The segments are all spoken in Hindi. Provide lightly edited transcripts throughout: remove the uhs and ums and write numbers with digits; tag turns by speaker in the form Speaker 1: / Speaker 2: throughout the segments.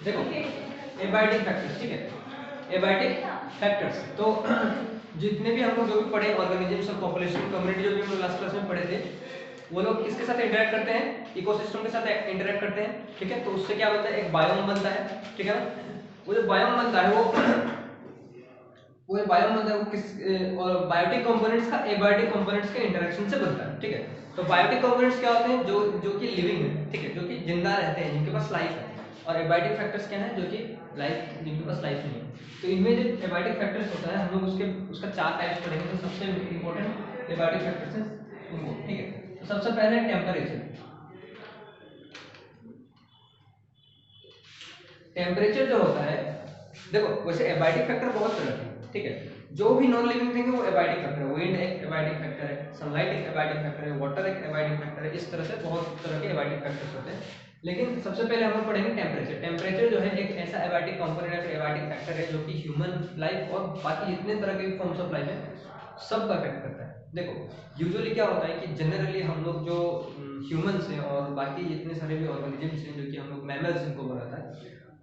Speaker 1: देखो एबायोटिक फैक्टर्स, ठीक है, एबायोटिक फैक्टर्स। तो जितने भी हम लोग जो भी पढ़े ऑर्गेनिजम्स और पॉपुलेशन कम्युनिटी जो भी हम लोग लास्ट क्लास में पढ़े थे, वो लोग किसके साथ इंटरेक्ट करते हैं, इकोसिस्टम के साथ इंटरेक्ट करते हैं, ठीक है। तो उससे क्या बनता है, एक बायोम बनता है, ठीक है ना। वो जो बायोम बनता है वो बायोम बनता है वो किस और बायोटिक कंपोनेंट्स का एबायोटिक कंपोनेंट्स के इंटरेक्शन से बनता है, ठीक है। तो बायोटिक कंपोनेंट्स क्या होते हैं, जो कि लिविंग है, ठीक है, जो कि जिंदा रहते हैं, जिनके पास लाइफ है। और एबायोटिक फैक्टर्स क्या है, जो कि लाइफ, जिनके पास लाइफ नहीं है। तो इनमें जो एबायोटिक फैक्टर्स होता है, हम लोग उसका 4 टाइप्स पढ़ेंगे। तो सबसे इंपॉर्टेंट एबायोटिक फैक्टर्स है इनको, ठीक है। तो सबसे पहले टेम्परेचर। टेम्परेचर जो होता है, देखो वैसे एबायोटिक फैक्टर बहुत तरह के, ठीक है। जो भी नॉन लिविंग थिंग है वो एबायोटिक फैक्टर है। विंड एक एबायोटिक फैक्टर है, सनलाइट एक एबायोटिक फैक्टर है, वाटर एक एबायोटिक फैक्टर है। इस तरह से बहुत तरह के एबायोटिक फैक्टर्स होते हैं। लेकिन सबसे पहले हम लोग पढ़ेंगे टेम्परेचर। टेम्परेचर जो है एक ऐसा एबायोटिक कंपोनेंट है, एबायोटिक फैक्टर है, जो कि ह्यूमन लाइफ और बाकी जितने तरह के फॉर्म्स ऑफ लाइफ है सबका अफेक्ट करता है। देखो यूजुअली क्या होता है कि जनरली हम लोग जो ह्यूमन्स हैं और बाकी जितने सारे भी ऑर्गेनिजम्स हैं, जो कि हम लोग मैमल्स इनको बोला जाता है,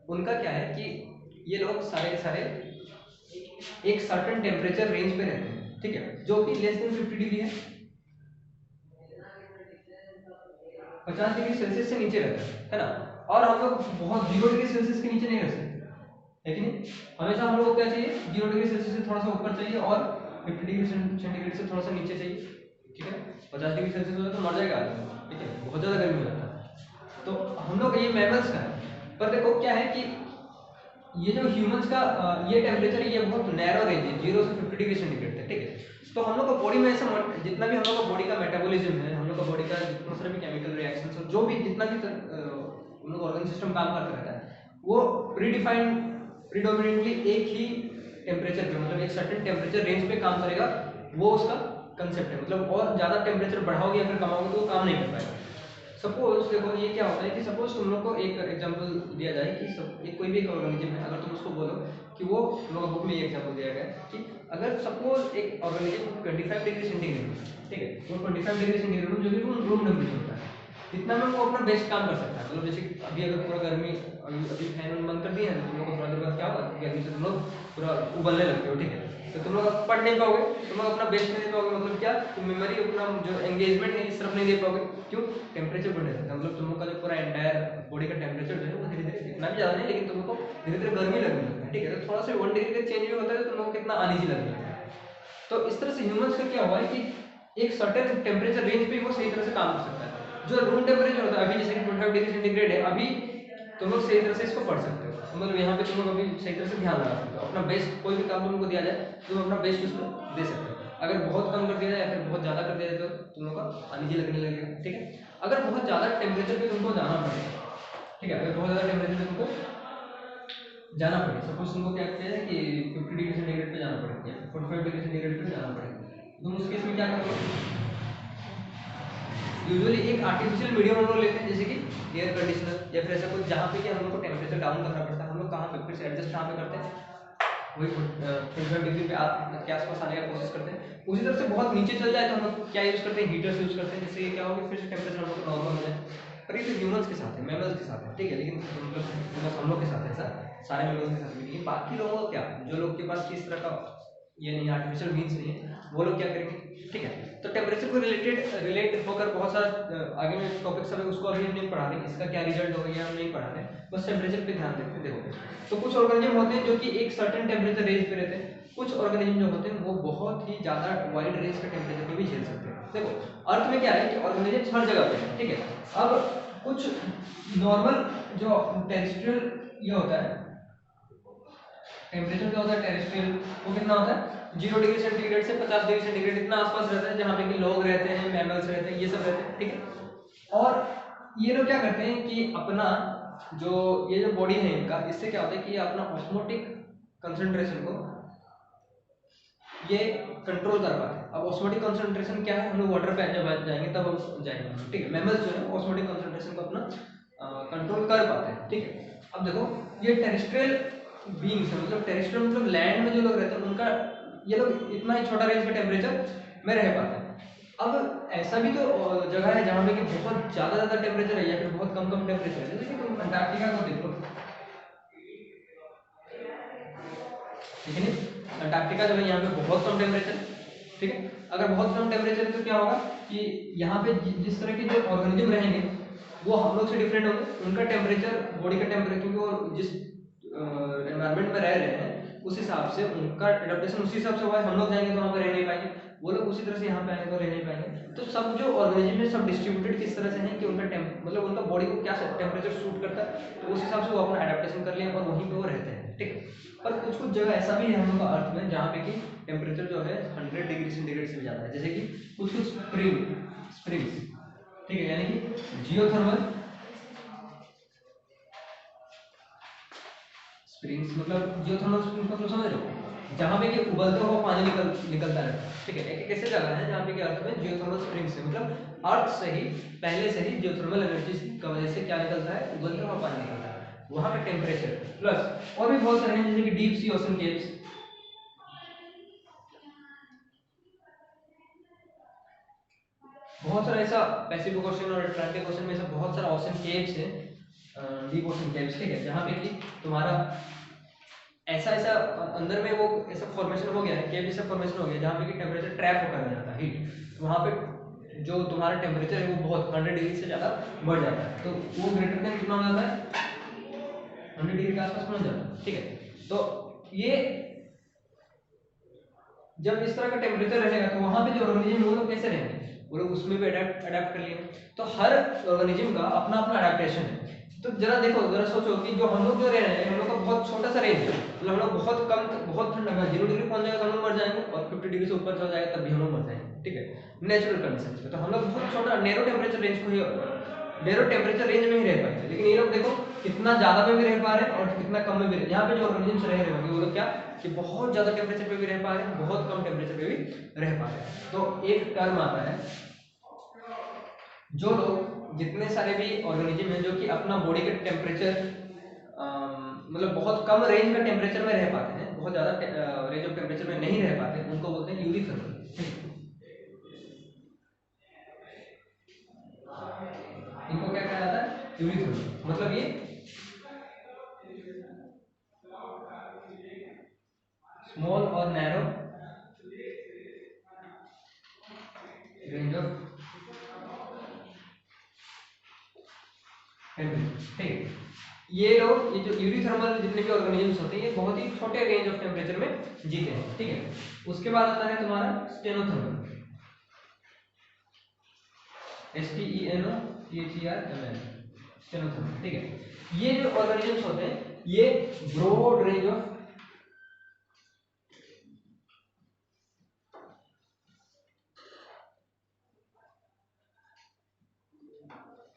Speaker 1: उनका क्या है कि ये लोग सारे के सारे एक सर्टेन टेम्परेचर रेंज पे रहते हैं, ठीक है, जो कि लेस देन 50 डिग्री है, 50 डिग्री सेल्सियस से नीचे रहता है ना। और हम लोग बहुत 0 डिग्री सेल्सियस के नीचे नहीं रह सकते, है कि नहीं। हमेशा हम लोग को क्या चाहिए, 0 डिग्री सेल्सियस से थोड़ा सा ऊपर चाहिए और 50 डिग्री सेंटीग्रेड से थोड़ा सा नीचे चाहिए, ठीक है। 50 डिग्री सेल्सियस होता तो मर जाएगा आदमी, ठीक है, बहुत ज़्यादा गर्मी हो जाता है। तो हम लोग ये मैमल्स का है। पर देखो क्या है कि ये जो ह्यूमंस का ये टेम्परेचर, ये बहुत नैरो रेंज है, 0 से 50 डिग्री सेंटीग्रेड तक, ठीक है। तो हम लोग का बॉडी में ऐसा जितना भी हम लोग का बॉडी का मेटाबॉलिज्म है, हम लोग का बॉडी का जितना सारे भी केमिकल रिएक्शंस और जो भी जितना भी हम लोग ऑर्गन सिस्टम काम करता रहता है, वो प्रीडिफाइंड प्रीडोमिनेटली एक ही टेम्परेचर पे, मतलब एक सर्टेन टेम्परेचर रेंज पे काम करेगा। वो उसका कंसेप्ट है। मतलब और ज़्यादा टेम्परेचर बढ़ाओगे या फिर कमाओगे तो वो काम नहीं कर पाएगा। सपोज देखो ये क्या होता है कि सपोज तुम लोग को एक एग्जांपल दिया जाए कि एक कोई भी एक ऑर्गेनिज्म है, अगर तुम उसको बोलो कि वो, तुम लोग बुक में ये एग्जांपल दिया गया है कि अगर सपोज एक ऑर्गेनिज्म 25 डिग्री सेंटीग्रेड, ठीक है, वो 25 डिग्री सेंटीग्रेड जो कि रूम टेम्परेचर होता है, इतना में वो अपना बेस्ट काम कर सकता है। मतलब जैसे अभी अगर पूरा गर्मी, अभी फैन बंद कर दिया है, तुम लोग को थोड़ा देर बाद क्या होगा, गर्मी से तुम लोग पूरा उबलने लगते हो, ठीक है। तो तुम लोग पढ़ नहीं पाओगे, तुम लोग अपना बेस्ट नहीं दे पाओगे, मतलब क्या, तुम मेमोरी अपना जो एंगेजमेंट है इस तरफ नहीं दे पाओगे। क्यों, टेम्परेचर बढ़ने लगता है। मतलब तुम लोग का जो पूरा एंटायर बॉडी का टेम्परेचर जो है वो धीरे धीरे, इतना भी ज़्यादा नहीं, लेकिन तुम लोग को धीरे धीरे गर्मी लगने लगता है, ठीक है। तो थोड़ा सा 1 डिग्री का चेंज भी होता है तो तुम लोग को कितना अनईजी लगने लगता है। तो इस तरह से ह्यूमंस का क्या हुआ है कि एक सर्टेन टेम्परेचर रेंज पे वो सही तरह से काम कर सकता है। जो रूम टेम्परेचर होता है, अभी जैसे 25 डिग्री सेंटीग्रेड है, अभी तुम लोग सही तरह से इसको पढ़ सकते हो। मतलब यहाँ पे तुम लोग अभी सही तरह से ध्यान लगा सकते हो। अपना बेस्ट, कोई भी काम तुमको दिया जाए तो तुम अपना बेस्ट उसमें दे सकते हो। अगर बहुत कम कर दिया जाए या फिर बहुत ज़्यादा कर दिया जाए तो तुम लोग का अनईजी लगने लगेगा, ठीक है। अगर बहुत ज़्यादा टेम्परेचर पे तुमको जाना पड़े, ठीक है, अगर बहुत ज़्यादा टेम्परेचर पे तुमको जाना पड़े, सपोज तुमको क्या किया है कि 50 डिग्री सेंटीग्रेड पे जाना पड़े या 45 डिग्री सेंटीग्रेड पे जाना पड़े, तुम उस केस में क्या करोगे। यूजुअली एक आर्टिफिशियल मीडियम हम लोग लेते हैं, जैसे कि एयर कंडीशनर या फिर ऐसा कुछ, जहाँ पे कि हम लोग को टेम्परेचर डाउन करना पड़ता है। हम लोग कहाँ पे फिर से एडजस्ट कहाँ पे करते हैं, वही 25 डिग्री पे के आसपास आने का कोशिश करते हैं। उसी तरह से बहुत नीचे चल जाए तो हम लोग क्या यूज़ करते हैं, हीटर्स यूज़ करते हैं, जिससे ये क्या होगा, फिर से टेम्परेचर हम लोग का नॉर्मल हो जाए। पर ये तो ह्यूमन्स के साथ है, मैमल्स के साथ है, ठीक है। लेकिन मतलब बस हम लोग के साथ है ऐसा, सारे मैमल्स के साथ भी नहीं है। बाकी लोगों का क्या, जो लोग के पास किस तरह का ये नहीं, आर्टिफिशियल मीन्स नहीं है, वो लोग क्या करेंगे, ठीक है। तो टेम्परेचर को रिलेट होकर बहुत सारा आगे में टॉपिक सब है, उसको अभी हम नहीं पढ़ा रहे, इसका क्या रिजल्ट होगा ये हम नहीं पढ़ा रहे, बस टेम्परेचर पे ध्यान देते हैं। देखो तो कुछ ऑर्गेनिज्म होते हैं जो कि एक सर्टेन टेम्परेचर रेंज पे रहते हैं, कुछ ऑर्गेनिज्म जो होते हैं वो बहुत ही ज़्यादा वाइड रेंज के टेम्परेचर पे भी झेल सकते हैं। देखो अर्थ में क्या है कि ऑर्गेनिज्म हर जगह पे है, ठीक है। अब कुछ नॉर्मल जो टेरेस्ट्रियल ये होता है, टेम्परेचर क्या होता है टेरेस्ट्रियल, वो कितना होता है, 0 डिग्री सेंटीग्रेड से 50 डिग्री सेंटीग्रेड इतना आसपास रहता है, जहाँ पे कि लोग रहते हैं, मैमल्स रहते हैं, ये सब रहते हैं, ठीक है। और ये लोग क्या करते हैं कि अपना जो ये जो बॉडी है इनका, इससे क्या होता है कि ये अपना ऑस्मोटिक कंसंट्रेशन को ये कंट्रोल कर पाते हैं। अब ऑस्मोटिक कंसंट्रेशन क्या है, हम लोग वाटर पे जब जाएंगे तब हम जाएंगे, ठीक है। मैमल्स जो है ऑस्मोटिक कंसंट्रेशन को अपना कंट्रोल कर पाते हैं, ठीक है। अब देखो ये टेरेस्ट्रियल बीइंग्स है, मतलब टेरेस्ट्रियल मतलब लैंड में जो लोग रहते हैं उनका, ये लोग इतना ही छोटा रेंज में टेम्परेचर में रह पाते हैं। अब ऐसा भी तो जगह है जहाँ पे कि बहुत ज़्यादा टेम्परेचर है या फिर बहुत कम टेम्परेचर है, जैसे कि तुम अंटार्कटिका को देख लो, ठीक है नहीं? अंटार्कटिका जो है यहाँ पे बहुत कम टेम्परेचर, ठीक है। अगर बहुत कम टेम्परेचर है तो क्या होगा कि यहाँ पे जिस तरह के जो ऑर्गेनिज्म रहेंगे वो हम लोग से डिफरेंट होंगे, उनका टेम्परेचर, बॉडी का टेम्परेचर, क्योंकि वो जिस एनवायरनमेंट में रह रहे हैं उस हिसाब से उनका एडेप्टेशन उसी हिसाब से हुआ है। हम लोग जाएंगे तो वहाँ पे रह नहीं पाएंगे, वो लोग उसी तरह से यहाँ पे आएंगे तो रह नहीं पाएंगे। तो सब जो ऑर्गेनिज्म है सब डिस्ट्रीब्यूटेड किस तरह से हैं कि उनका मतलब उनका बॉडी को क्या टेम्परेचर सूट करता है, तो उस हिसाब से वो अपना एडेप्टेशन कर लें और वहीं पे वो रहते हैं, ठीक है। पर कुछ कुछ जगह ऐसा भी है हम लोग का अर्थ में जहाँ पे कि टेम्परेचर जो है 100 डिग्री सेंटीग्रेड से भी ज़्यादा है, जैसे कि कुछ कुछ स्प्रिंग्स, ठीक है, यानी कि जियोथर्मल स्प्रिंग्स, मतलब जियोथर्मल स्प्रिंग्स मतलब समझ रहे हो, जहाँ पे कि उबलता हुआ पानी निकलता रहता है, ठीक है। एक ऐसे जगह है जहाँ पे कि अर्थ में जियोथर्मल स्प्रिंग्स है, मतलब अर्थ से ही पहले से ही जियोथर्मल एनर्जी की वजह से क्या निकलता है, उबलता हुआ पानी निकलता है, वहाँ पे टेम्परेचर प्लस और भी बहुत सारे हैं जैसे कि डीप सी ओशन केव्स, बहुत सारा ऐसा पैसिफिक ओशन और अटलांटिक ओशन में ऐसा बहुत सारा ओशन केव्स है, डीप ओशन केव्स, ठीक है, जहाँ पे कि तुम्हारा ऐसा ऐसा अंदर में वो ऐसा फॉर्मेशन हो गया है, केव जैसा फॉर्मेशन हो गया जहाँ पे कि टेम्परेचर ट्रैप होकर रह जाता है हीट, तो वहाँ पे जो तुम्हारा टेम्परेचर है वो बहुत 100 डिग्री से ज़्यादा बढ़ जाता है, तो वो ग्रेटर देन कितना हो जाता है, 100 डिग्री के आसपास पहुँच जाता है, ठीक है। तो ये जब इस तरह का टेम्परेचर रहेगा तो वहाँ पे जो ऑर्गेनिज्म वो लोग कैसे रहेंगे, वो लोग उसमें भी अडेप्ट कर लिए। तो हर ऑर्गेनिज्म का अपना अपना अडेप्टेशन है। तो जरा देखो, जरा सोचो कि जो हम लोग जो रह रहे हैं, हम लोग का बहुत छोटा सा रेंज है, मतलब हम लोग बहुत कम, बहुत ठंड लगा 0 डिग्री पहुंच जाएगा तो हम लोग मर जाएंगे, और 50 डिग्री से ऊपर चला जाएगा तब भी हम लोग मर जाएंगे, ठीक है, नेचुरल कंडीशन में। तो हम लोग बहुत छोटा नैरो टेम्परेचर रेंज को ही, नैरो टेम्परेचर रेंज में ही रह पाएंगे, लेकिन ये लोग देखो कितना ज्यादा में भी रह पा रहे हैं और कितना कम में भी रह। यहाँ पे जो ऑर्गेनिजम्स रह रहे होंगे वो लोग क्या कि बहुत ज्यादा टेम्परेचर पे भी रह पा रहे हैं, बहुत कम टेम्परेचर पे भी रह पा रहे हैं। तो एक टर्म आता है, जो लोग जितने सारे भी ऑर्गेनिज्म हैं जो कि अपना बॉडी का टेम्परेचर मतलब बहुत कम रेंज का टेम्परेचर में रह पाते हैं, बहुत ज्यादा रेंज ऑफ टेम्परेचर में नहीं रह पाते, उनको बोलते हैं यूरिथर्मल। इनको क्या कहा जाता है, यूरिथर्मल, मतलब ये स्मॉल और नैरो रेंज ऑफ टेम्परेचर, ठीक। ये लोग, ये जो यूरिथर्मल जितने भी ऑर्गेनिजम्स होते हैं ये बहुत ही छोटे रेंज ऑफ टेम्परेचर में जीते हैं, ठीक है। उसके बाद आता है तुम्हारा स्टेनोथर्मल, STENOTHERML, स्टेनोथर्मल, ठीक है। ये जो ऑर्गेनिजम्स होते हैं ये ब्रॉड रेंज ऑफ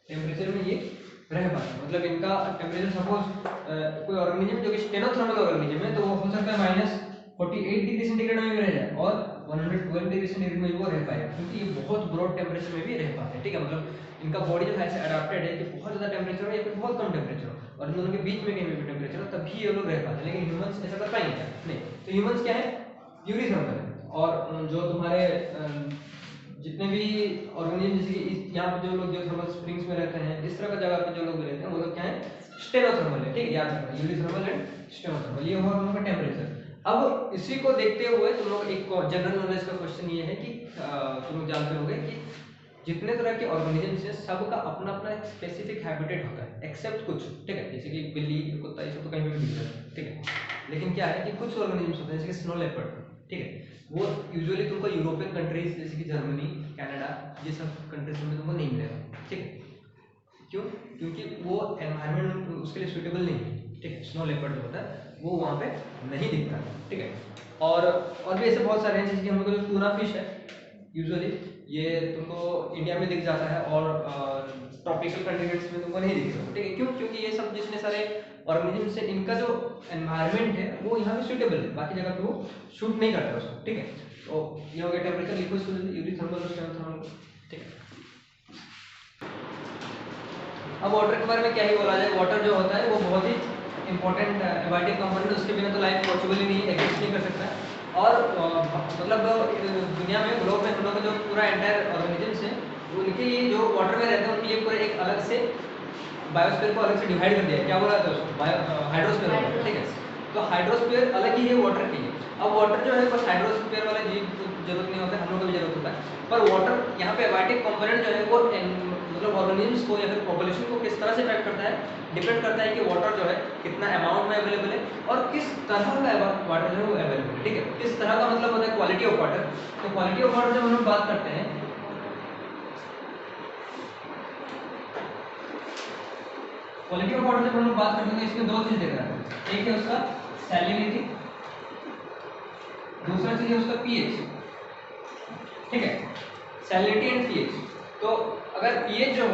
Speaker 1: टेम्परेचर में ये रह पाते हैं, मतलब इनका टेम्परेचर सपोज कोई ऑर्गेनिज्म जो कि स्टेनोथर्मल ऑर्गेनिज्म है तो वो हो सकता है -48 डिग्री सेंटीग्रेड में भी रह जाए और 112 डिग्री सेंटीग्रेड में भी वो रह पाएगा, क्योंकि ये बहुत ब्रॉड टेम्परेचर में भी रह पाते हैं, ठीक है। मतलब इनका बॉडी जो है ऐसे अडेप्टेड है कि बहुत ज़्यादा टेम्परेचर हो या फिर बहुत कम टेम्परेचर हो और इन दोनों के बीच में कहीं भी टेम्परेचर हो तभी ये लोग रह पाते हैं, लेकिन ह्यूमंस ऐसा कर पाएंगे क्या, नहीं। तो ह्यूमंस क्या है, यूरिथर्मल है। और जो तुम्हारे जितने भी ऑर्गेनिज्म जैसे कि यहाँ पे जो लोग जो थर्मल स्प्रिंग्स में रहते हैं, इस तरह का जगह पे जो लोग रहते हैं वो लोग क्या है, स्टेनोथर्मल है, ठीक है, याद रखना यूरिथर्मल एंड स्टेनोथर्मल, ये हुआ हम लोग का टेम्परेचर। अब इसी को देखते हुए तुम लोग एक जनरल नॉलेज का क्वेश्चन ये है कि तुम लोग जानते होंगे कि जितने तरह के ऑर्गेनिजम्स हैं सबका अपना अपना एक स्पेसिफिक हैबिटेट होता है, एक्सेप्ट कुछ, ठीक है, जैसे कि बिल्ली, कुत्ता, ये सब तो कहीं भी दिखता है, ठीक है। लेकिन क्या है कि कुछ ऑर्गेनिजम्स होते हैं जैसे कि स्नो लेपर्ड, ठीक है, वो यूजुअली तुमको यूरोपियन कंट्रीज जैसे कि जर्मनी, कनाडा, ये सब कंट्रीज में तुमको नहीं मिलेगा, ठीक है। क्यों, क्योंकि वो एनवायरनमेंट उसके लिए सूटेबल नहीं है, ठीक है। स्नो लेपर्ड जो होता है वो वहाँ पे नहीं दिखता है, ठीक है। और भी ऐसे बहुत सारे हैं जैसे कि हम लोग जो टूना फिश है यूजुअली ये तुमको इंडिया में दिख जाता है और ट्रॉपिकल कंट्रीज में तुमको नहीं दिखेगा, ठीक है। क्यों, क्योंकि ये सब जितने सारे ऑर्गेनिजम्स हैं इनका जो एनवायरनमेंट है वो यहाँ पे सूटेबल है, बाकी जगह पे वो शूट नहीं करता उसको, ठीक है। तो ये हो गया टेम्परेचर, लिक्विड, यूरिथर्मल और स्टेनोथर्मल, ठीक है। अब वाटर के बारे में क्या ही बोला जाए, वाटर जो होता है वो बहुत ही इंपॉर्टेंट एबायोटिक कंपोनेंट, उसके बिना तो लाइफ पॉसिबल ही नहीं, एग्जिस्ट नहीं कर सकता। और मतलब दुनिया में, ग्लोब में हम लोग जो पूरा एंटायर ऑर्गेनिजम्स हैं उनके ये जो वाटर में रहते हैं उनके लिए पूरा एक अलग से बायोस्फीयर को अलग से डिवाइड कर दिया है, क्या बोला जाता है उसको, हाइड्रोस्फीयर, ठीक है। तो हाइड्रोस्फीयर अलग ही है वाटर के लिए। अब वाटर जो है बस हाइड्रोस्फीयर वाला जीव को जरूरत नहीं होता है, हम लोग को भी जरूरत होता है, पर वाटर यहाँ पे एबायोटिक कंपोनेंट जो है वो मतलब ऑर्गेनिम्स को या फिर पॉपुलेशन को किस तरह से इफेक्ट करता है, डिपेंड करता है कि वाटर जो है कितना अमाउंट में अवेलेबल है और किस तरह का वाटर जो है वो अवेलेबल है। ठीक है, किस तरह का मतलब होता है क्वालिटी ऑफ वाटर। तो क्वालिटी ऑफ वाटर जब हम लोग बात करते हैं, क्वालिटी ऑफ वाटर जब हम लोग बात करते हैं तो इसमें दो चीज देख रहा है, एक है उसका सैलिनिटी, दूसरा चीज है उसका पीएच। ठीक है, सैलिनिटी एंड पीएच। तो अगर पीएच जो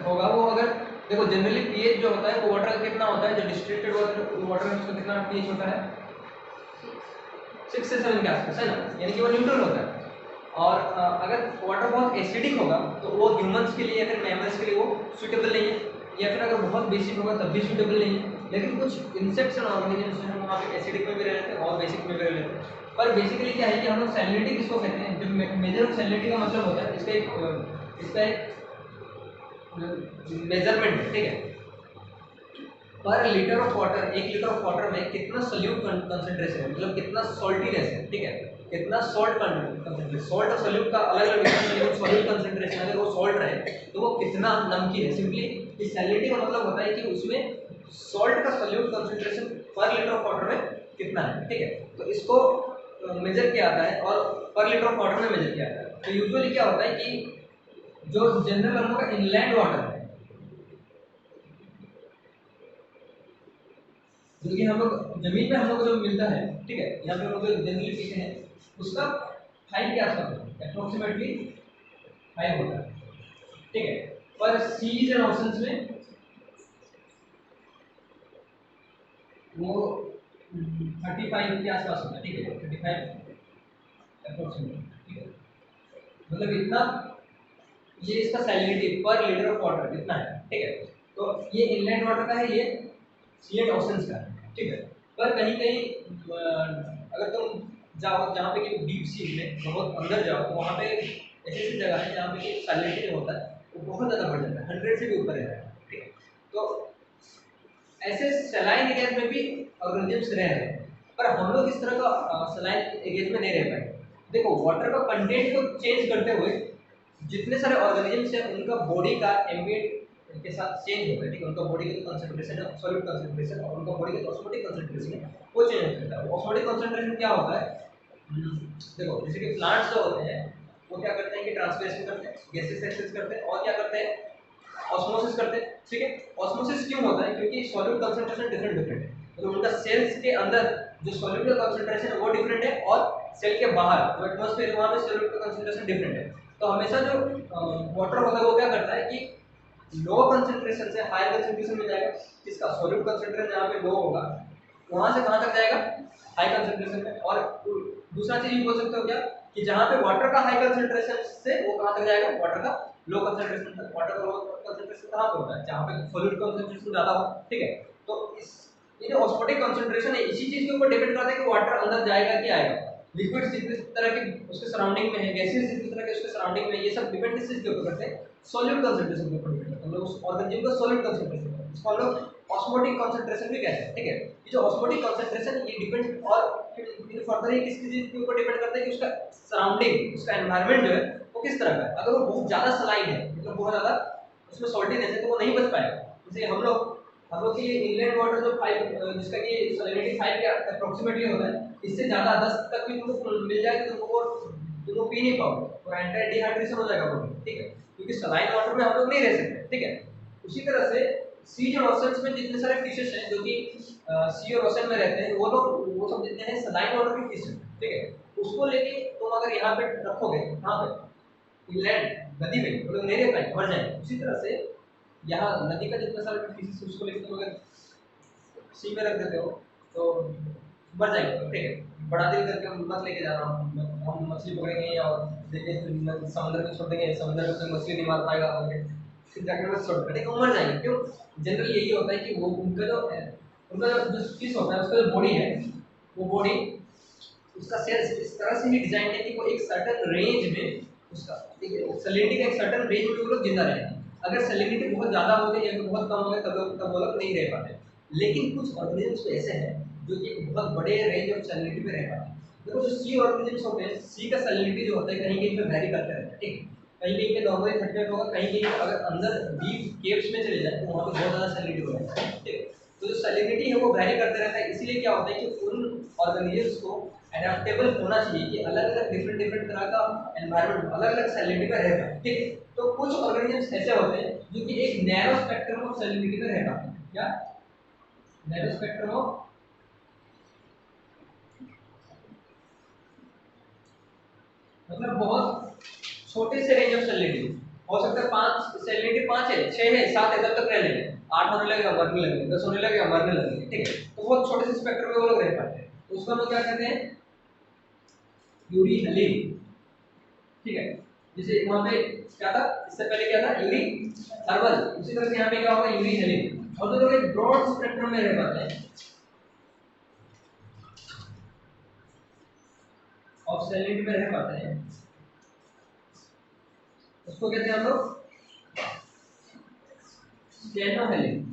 Speaker 1: होगा वो अगर देखो जनरली पीएच जो होता है वो वाटर का कितना होता है, जो डिस्टिलेटेड वाटर है उसका कितना पीएच होता है 6 से 7 के आसपास, है ना, यानी कि वो न्यूट्रल होता है। और अगर वाटर बहुत एसिडिक होगा तो वो ह्यूमंस के लिए या फिर मैमल्स के लिए वो सुटेबल नहीं है, या फिर अगर बहुत बेसिक होगा तब भी सुटेबल नहीं है। लेकिन कुछ इंसेक्ट्स एंड ऑर्गेनिजम्स हैं वहाँ पे एसिडिक में भी रह लेते हैं और बेसिक में भी रह लेते हैं। पर बेसिकली क्या है कि हम लोग सैलिनिटी किसको कहते हैं, जो मेजर ऑफ सैलिनिटी का मतलब होता है इसका एक मेजरमेंट है। ठीक है, पर litre of water, 1 litre of water में कितना सोल्यूट कंसंट्रेशन है, मतलब कितना सॉल्टीनेस है। ठीक है, कितना सॉल्ट कंसंट्रेशन, सॉल्ट और सोल्यूट का अलग अलग डिफरेंस, सोल्यूट कंसंट्रेशन अगर वो सॉल्ट रहे तो वो कितना नमकीन है। सिंपली इस सैलिनिटी का मतलब होता है कि उसमें सॉल्ट का सोल्यूट कंसंट्रेशन पर लीटर ऑफ वाटर में कितना है। ठीक है, तो इसको मेजर किया जाता है और पर लीटर ऑफ वाटर में मेजर किया जाता है। तो यूजुअली क्या होता है कि जो जनरल हम लोग का इनलैंड वाटर है, जो कि हम लोग जमीन में हम लोग को जो मिलता है, ठीक है, यहाँ पे हम लोग जनरली पीते हैं, उसका 5 के आसपास होता है, अप्रोक्सीमेटली 5 होता है। ठीक है, पर सीज एंड ओशंस में वो 35 के आसपास होता है। ठीक है, 35 अप्रोक्सीमेटली। ठीक है, मतलब इतना ये इसका सैलिनिटी पर लीटर ऑफ वाटर कितना है। ठीक है, तो ये इनलैंड वाटर का है, ये सी एंड ओशंस का है। ठीक है, पर कहीं कहीं अगर तुम जाओ जहाँ पे कि डीप सी में बहुत अंदर जाओ तो वहाँ पे ऐसी ऐसी जगह है जहाँ पे कि सैलिनिटी जो होता है वो बहुत ज़्यादा बढ़ जाता है, 100 से भी ऊपर रहता है। ठीक है, तो ऐसे सलाइन एरियाज में भी ऑर्गेनिजम्स रह रहे हैं, पर हम लोग इस तरह का सलाइन एरियाज में नहीं रह पाए। देखो वाटर का कंटेंट को चेंज करते हुए जितने सारे ऑर्गेनिजम्स हैं उनका बॉडी का एम्बिएंट के साथ चेंज होता है। ठीक है, उनका बॉडी का जो कंसंट्रेशन है, सॉल्यूट कंसंट्रेशन, और उनका बॉडी का जो ऑस्मोटिक कंसंट्रेशन है वो चेंज हो सकता है। ऑस्मोटिक कंसंट्रेशन क्या होता है, देखो जैसे कि प्लांट्स जो होते हैं वो क्या करते हैं कि ट्रांसपिरेशन करते हैं, गैसेस एक्सेस करते हैं और क्या करते हैं, ऑस्मोसिस करते हैं। ठीक है, ऑस्मोसिस क्यों होता है, क्योंकि सॉल्यूट कंसंट्रेशन डिफरेंट है, मतलब उनका सेल्स के अंदर जो सॉल्यूट का कंसंट्रेशन है वो डिफरेंट है और सेल के बाहर जो एटमॉस्फेयर वहाँ पे सॉल्यूट का कंसंट्रेशन डिफरेंट है। तो हमेशा जो वाटर होता है वो क्या करता है कि लो कंसंट्रेशन से हाई कंसंट्रेशन में जाएगा, जिसका सॉल्यूट कंसंट्रेशन जहाँ पे लो होगा वहाँ से कहाँ तक जाएगा, हाई कंसंट्रेशन में। और दूसरा चीज ये बोल सकते हो क्या कि जहाँ पे वाटर का हाई कंसंट्रेशन से वो कहाँ तक जाएगा, वाटर का लो कंसंट्रेशन तक। वाटर का लो कंसंट्रेशन कहाँ पे होता है, जहाँ पे सॉल्यूट कंसंट्रेशन ज़्यादा हो। ठीक है, तो इस ये जो ऑस्मोटिक कंसंट्रेशन है इसी चीज के ऊपर डिपेंड करता है कि वाटर अंदर जाएगा कि आएगा। लिक्विड्स जिस तरह के उसके सराउंडिंग में है, गैसेस जिस तरह के उसके सराउंडिंग में, ये सब डिपेंड इस चीज के ऊपर करते हैं, सॉल्यूट कंसंट्रेशन के ऊपर डिपेंड करते हैं, मतलब उस ऑर्गेनिज्म का सॉल्यूट कंसंट्रेशन, इसको हम लोग ऑस्मोटिक कंसंट्रेशन भी कहते हैं। ठीक है, ये जो ऑस्मोटिक कंसंट्रेशन ये डिपेंड और फिर फर्दर ये किस चीज के ऊपर डिपेंड करता है कि उसका सराउंडिंग, उसका एनवायरनमेंट जो है वो किस तरह का है। अगर वो बहुत ज्यादा सलाइन है, मतलब बहुत ज्यादा उसमें सॉल्टीनेस है, तो वो नहीं बच पाएगा। जैसे हम लोग के लिए इंग्लैंड वाटर जो 5 जिसका कि सैलिनिटी 5 के अप्रोक्सीमेटली होता है, इससे ज़्यादा 10 तक भी तुमको मिल जाए तो तुमको पी नहीं पाओगे और एंटायर डिहाइड्रेशन हो जाएगा बॉडी। ठीक है, क्योंकि सलाइन वाटर में हम लोग नहीं रह सकते। ठीक है, उसी तरह से सी और ओशंस में जितने सारे फिशेस हैं जो कि सी और ओशन में रहते हैं वो सब जितने हैं सलाइन वाटर के फिश हैं। ठीक है, उसको लेके तुम अगर यहाँ पे रखोगे, कहाँ पे, इंग्लैंड नदी में, वो लोग नहीं रह पाएंगे, मर जाएंगे। उसी तरह से यहाँ नदी का जितना सारा फिशेस उसको लेकर तुम अगर सी में रख देते हो तो मर जाएंगे। ठीक है, बड़ा दिल करके मत लेके जाना, हम मछली पकड़ेंगे और देखिए समुद्र में छोड़ देंगे, समुद्र में कोई मछली नहीं मार पाएगा, फिर जाके मत छोड़ देंगे, वो मर जाएंगे। क्यों, जनरली यही होता है कि वो उनका जो फिश होता है उसका जो बॉडी है, वो बॉडी उसका सेल्स इस तरह से ही डिजाइन है कि वो एक सर्टेन रेंज में उसका सैलिनिटी का एक सर्टेन रेंज में वो लोग जिंदा रहेंगे। अगर सैलिनिटी बहुत ज़्यादा हो गई या फिर बहुत कम हो गई तब वो लोग नहीं रह पाते। लेकिन कुछ ऑर्गेनिजम्स ऐसे हैं जो कि बहुत बड़े रेंज ऑफ सैलिनिटी पे रह पाते हैं। देखो जो सी ऑर्गेनिजम्स होते हैं, सी का सैलिनिटी जो होता है कहीं कहीं पे वेरी करता रहता है, ठीक। कहीं कहीं पे नॉर्मली 35 होगा, कहीं कहीं अगर अंदर डीप केव्स में चले जाए तो वहाँ पे बहुत ज़्यादा सैलिनिटी होगा, ठीक। तो जो सैलिनिटी है वो वेरी करता रहता है, इसीलिए क्या होता है कि उन ऑर्गेनिजम्स को एडेप्टेबल होना चाहिए कि अलग अलग डिफरेंट डिफरेंट तरह का एनवायरनमेंट अलग अलग सैलिनिटी पे रह पाए, ठीक। तो कुछ ऑर्गेनिजम्स ऐसे होते हैं जो कि एक नैरो स्पेक्ट्रम ऑफ सैलिनिटी पे रह पाते हैं। क्या? नैरो स्पेक्ट्रम ऑफ, मतलब बहुत छोटे से रेंज ऑफ सैलिनिटी। हो सकता है 5 सैलिनिटी 5 है, 6 है, 7 है, तब तक रह लेंगे। 8 होने लगेगा मरने लगेंगे, 10 होने लगेगा मरने लगेंगे, ठीक है। तो बहुत छोटे से स्पेक्ट्रम में वो लोग रह पाते हैं, तो उसको हम लोग क्या कहते हैं? यूरी हेलिन, ठीक है। जैसे वहां पे क्या था, इससे पहले क्या था? Yuri thermal. उसी तरह से यहाँ पे क्या होगा? यूरी हेलिन। और जो लोग एक ब्रॉड स्पेक्ट्रम में रह पाते हैं ऑफ सैलिनिटी में रह पाते हैं, उसको कहते हैं हम लोग स्टेनोहेलिन,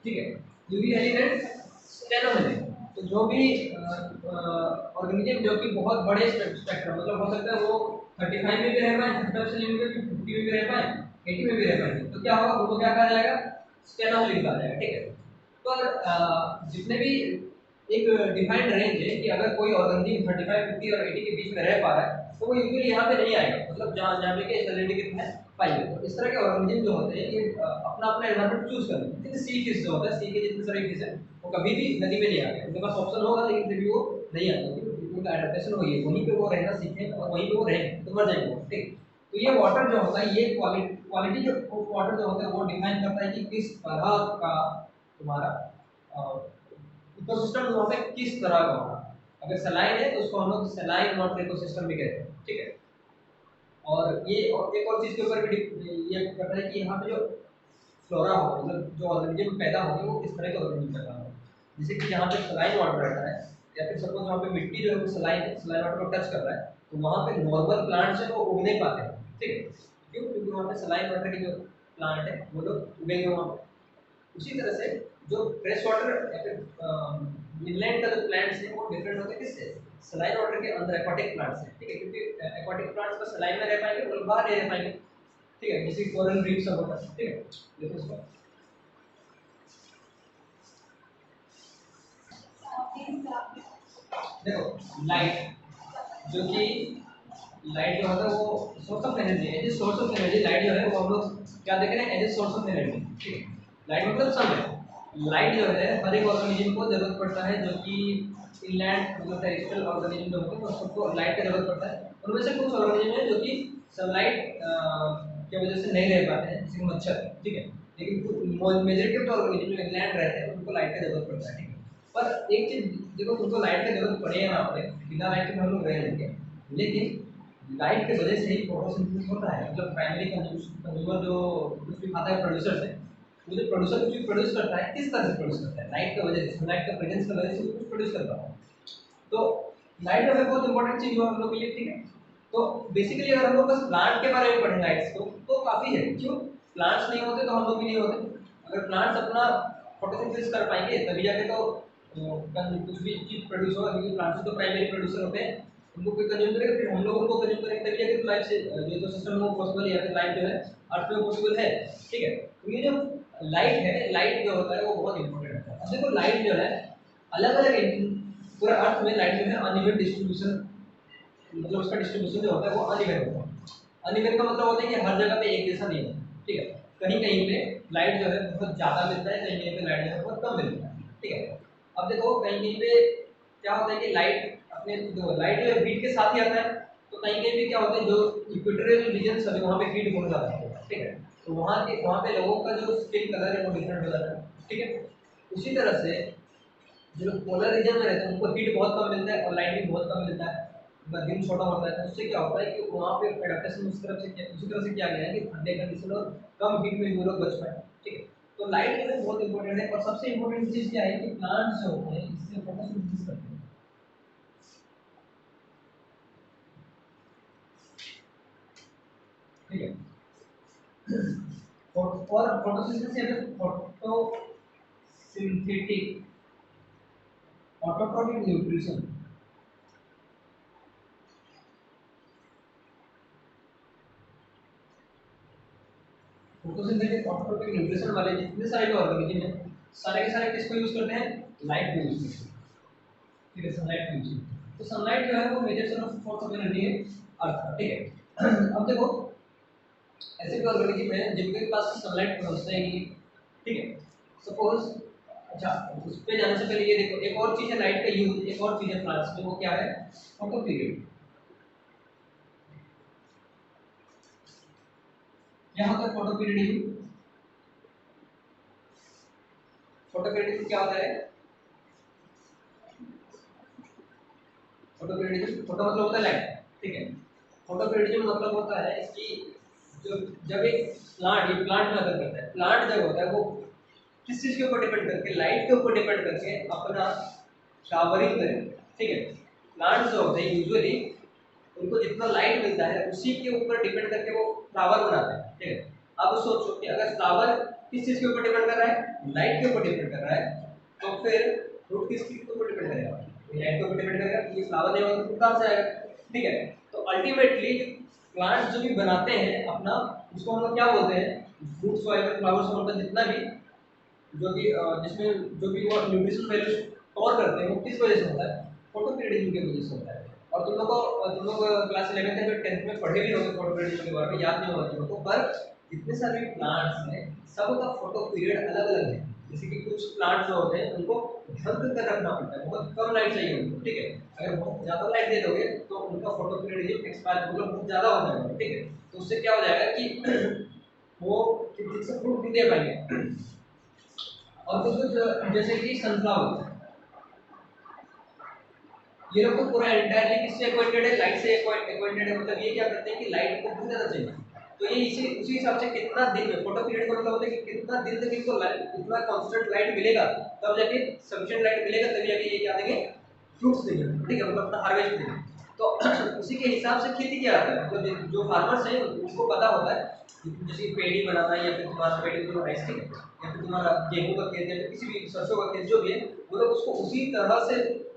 Speaker 1: ठीक है। Euryhaline and stenohaline. तो जो भी ऑर्गेनिज्म जो कि बहुत बड़े स्पेक्ट्रम, मतलब हो सकता है वो 35 में भी रह पाए, 35 से लेकर 50 में भी रह पाए, 80 में भी रह पाए, तो क्या होगा? उनको क्या कहा जाएगा? स्टेनोहेलिन कहा जाएगा, ठीक है। तो जितने भी एक डिफाइंड रेंज है कि अगर कोई ऑर्गेनिज्म 35, 50 और 80 के बीच में रह पा रहा है तो वो यूजुअली यहाँ पे नहीं आएगा, मतलब जहाँ जहाँ पे के सैलिनिटी कितना है? 5 है। तो इस तरह के ऑर्गेनिज्म जो होते हैं ये अपना अपना एनवायरनमेंट चूज करते हैं। जैसे सी फिश जो होता है, सी के जितने सारे फिश है वो कभी भी नदी में नहीं आते, उनके पास ऑप्शन होगा लेकिन फिर भी वो नहीं आते क्योंकि उनका एडेप्टेशन वही है, वहीं पे वो रहना सीखे और वहीं पे वो रहेंगे तो मर जाएंगे वो, ठीक। तो ये वाटर जो होता है, ये क्वालिटी जो वाटर जो होता है वो डिफाइन करता है कि किस तरह का तुम्हारा इकोसिस्टम वहाँ पे किस तरह का होगा। अगर सलाइन है तो उसको हम लोग सलाइन वाटर इकोसिस्टम भी कहते हैं, ठीक है। और ये और एक और चीज के ऊपर भी ये करता है कि यहाँ पे जो फ्लोरा हो, मतलब जो ऑर्गेनिज्म पैदा होंगे वो किस तरह के ऑर्गेनिज्म पैदा होंगे। जैसे कि जहाँ पे सलाइन वाटर रहता है या फिर सपोज वहाँ पे मिट्टी जो है वो सलाइन वाटर को टच कर रहा है तो वहाँ पे नॉर्मल प्लांट्स है वो उग नहीं पाते हैं, ठीक है। क्यों? क्योंकि वहाँ पे सलाइन वाटर के जो प्लांट है वो लोग उगेंगे वहाँ पे। उसी तरह से जो फ्रेश वाटर या फिर इनलैंड का जो प्लांट्स है वो डिफरेंट होते हैं किससे? सलाइन वाटर के अंदर एक्वाटिक प्लांट्स है, ठीक है। क्योंकि एक्वाटिक प्लांट्स का सलाइन में रह पाएंगे और बाहर नहीं रह पाएंगे, ठीक है। जैसे कोरल रीफ सब होता है, ठीक है। देखो इसको, देखो लाइट, जो कि लाइट जो होता है वो सोर्स ऑफ एनर्जी है। As source of energy light जो है वो हम लोग क्या देख रहे हैं? एज सोर्स ऑफ एनर्जी, ठीक है। लाइट मतलब सन है। लाइट जो है हर एक ऑर्गेनिज्म को जरूरत पड़ता है, जो कि इनलैंड मतलब टेरेस्ट्रियल ऑर्गेनिज्म जो होते हैं तो सबको लाइट का जरूरत पड़ता है। उनमें से कुछ ऑर्गेनिज्म है जो कि सनलाइट की वजह से नहीं रह पाते हैं, जैसे मच्छर, ठीक है। लेकिन मेजॉरिटी ऑफ ऑर्गेनिज्म जो इनलैंड रहते हैं उनको लाइट का जरूरत पड़ता है, ठीक है। पर एक चीज देखो, तुमको लाइट की जरूरत पड़े या ना पड़े, बिना लाइट के हम लोग रह लेंगे, लेकिन लाइट की वजह से ही फोटोसिंथेसिस होता है। मतलब प्राइमरी कंज्यूमर जो कुछ भी खाता है प्रोड्यूसर से, वो जो प्रोड्यूसर कुछ भी प्रोड्यूस करता है किस तरह से प्रोड्यूस करता है? लाइट की वजह से, सनलाइट का प्रेजेंस की वजह से कुछ प्रोड्यूस करता है। तो लाइट जो है बहुत इंपॉर्टेंट चीज हुआ हम लोग के लिए, ठीक है। तो बेसिकली अगर हम लोग बस प्लांट के बारे में पढ़ें लाइट्स को तो काफी है। क्यों? प्लांट्स नहीं होते तो हम लोग भी नहीं होते। अगर प्लांट्स अपना फोटोसिंथेसिस कर पाएंगे तभी जाके तो कुछ भी चीज प्रोड्यूस होगा, क्योंकि प्लांट्स तो प्राइमरी प्रोड्यूसर होते हैं। उनको कोई कंज्यूम करेगा फिर हम लोग उनको कंज्यूम करेंगे तभी जाके तो लाइफ से जो तो सिस्टम में पॉसिबल है या फिर लाइफ जो है अर्थ में पॉसिबल है, ठीक है। तो ये जो लाइट है, लाइट जो होता है वो बहुत इंपॉर्टेंट होता है। अब देखो लाइट जो है अलग अलग पूरे अर्थ में लाइट जो है अनइवन डिस्ट्रीब्यूशन, मतलब उसका डिस्ट्रीब्यूशन जो होता है वो अनइवन होता है। अनइवन का मतलब होता है कि हर जगह पे एक जैसा नहीं होता, ठीक है। कहीं कहीं पे लाइट जो है बहुत ज़्यादा मिलता है, कहीं कहीं पे लाइट जो है बहुत कम मिलता है, ठीक है। अब देखो कहीं कहीं पे क्या होता है कि लाइट अपने जो लाइट जो है हीट के साथ ही आता है, तो कहीं कहीं पे क्या होता है जो इक्वेटोरियल रीजन है वहाँ पे हीट बहुत ज़्यादा है, ठीक है। तो वहाँ पे लोगों का जो स्किन कलर है वो डिफरेंट हो जाता है, ठीक है। उसी तरह से जो लोग पोलर रीजन में रहते हैं उनको हीट बहुत कम मिलता है और लाइट भी बहुत कम मिलता है, उनका दिन छोटा होता है। तो उससे क्या होता है कि वहाँ पे एडेप्टेशन उसी तरह से किया गया है कि ठंडे कंडीशन और कम हीट में भी लोग बच पाए, ठीक है। तो लाइट जो है बहुत इंपॉर्टेंट है। और सबसे इंपॉर्टेंट चीज़ क्या है कि प्लांट्स जो होते हैं इससे फोटोसिंथेसिस करते हैं, ठीक है। और फोटोसिंथेसिस या फिर photosynthetic autotrophic nutrition, photosynthetic autotrophic nutrition वाले जितने सारे भी ऑर्गेनिज्म हैं सारे के सारे किसको यूज करते हैं, लाइट को यूज करते हैं, ठीक है, सनलाइट को यूज करते हैं। तो सनलाइट जो है वो मेजर सोर्स ऑफ एनर्जी है अर्थ का, ठीक है। अब देखो ऐसे भी ऑर्गेनिज्म है जिनके पास सनलाइट पहुंचता ही नहीं है, ठीक है। सपोज अच्छा, उस पे जाने से पहले ये देखो एक और चीज है लाइट का यूज, एक और चीज है प्लांट्स में, वो क्या है, फोटो पीरियड। क्या होता है फोटो पीरियड, फोटो पीरियड क्या होता है, फोटो पीरियड फोटो मतलब होता है लाइट, ठीक है। फोटो पीरियड मतलब होता है कि जो जब एक प्लांट, ये प्लांट में अगर करता है, प्लांट जब होता है वो किस चीज के ऊपर डिपेंड करके, लाइट के ऊपर डिपेंड करके अपना फ्लावरिंग करें, ठीक है। प्लांट्स जो होते हैं यूजुअली उनको जितना लाइट मिलता है उसी के ऊपर डिपेंड करके वो फ्लावर बनाते हैं, ठीक है। अब सोचो कि अगर फ्लावर किस चीज के ऊपर डिपेंड कर रहा है, लाइट के ऊपर डिपेंड कर रहा है, तो फिर फ्रूट किस चीज के ऊपर डिपेंड करेगा, लाइट के ऊपर डिपेंड करेगा। ये फ्लावर नहीं होगा तो फ्रूट कहाँ से आएगा, ठीक है। तो अल्टीमेटली प्लांट्स जो भी बनाते हैं अपना, उसको हम लोग क्या बोलते हैं, फ्रूट्स वाइवर फ्लावर्स वाइवर जितना भी जो कि जिसमें जो भी वो न्यूट्रिशन वैल्यू स्टोर करते हैं वो किस वजह से होता है, फोटो पीरियडिज्म की वजह से होता है। और तुम लोग क्लास 11th या फिर 10th में पढ़े भी होंगे फोटो पीरियडिज्म के बारे में, याद नहीं होगा तुम लोग को, पर जितने सारे प्लांट्स हैं सबका फोटो पीरियड अलग अलग है। जैसे कि कुछ प्लांट्स जो होते हैं उनको ढक कर रखना पड़ता है, बहुत कम लाइट चाहिए उनको, ठीक है। अगर बहुत ज़्यादा लाइट दे दोगे तो उनका फोटो पीरियडिज्म एक्सपायर मतलब बहुत ज़्यादा हो जाएगा, ठीक है। तो उससे क्या हो जाएगा कि वो ठीक से फ्रूट नहीं दे पाएंगे। और कुछ कुछ जैसे कि सनफ्लावर, ये लोग तो पूरा एंटायरली किससे एक्वाइंटेड है, लाइट से एक्वाइंटेड है। मतलब ये क्या करते हैं कि लाइट को बहुत ज़्यादा चाहिए, तो ये इसी उसी हिसाब से कितना दिन में फोटो पीरियड का मतलब होता है कि कितना दिन तक इनको इतना कांस्टेंट लाइट मिलेगा, तब जाके सफिशिएंट लाइट मिलेगा, तभी जाके ये क्या देंगे, फ्रूट्स देंगे, ठीक है, मतलब अपना हार्वेस्ट देंगे। तो उसी के हिसाब से खेती किया जाता है। मतलब जो फार्मर्स हैं उनको पता होता है, जैसे पेड़ी बनाना या फिर तुम्हारा पेड़ी तो राइस, ठीक है, या फिर तुम्हारा गेहूं का खेत या फिर किसी भी सरसों का खेत जो भी है, वो लोग उसको उसी तरह से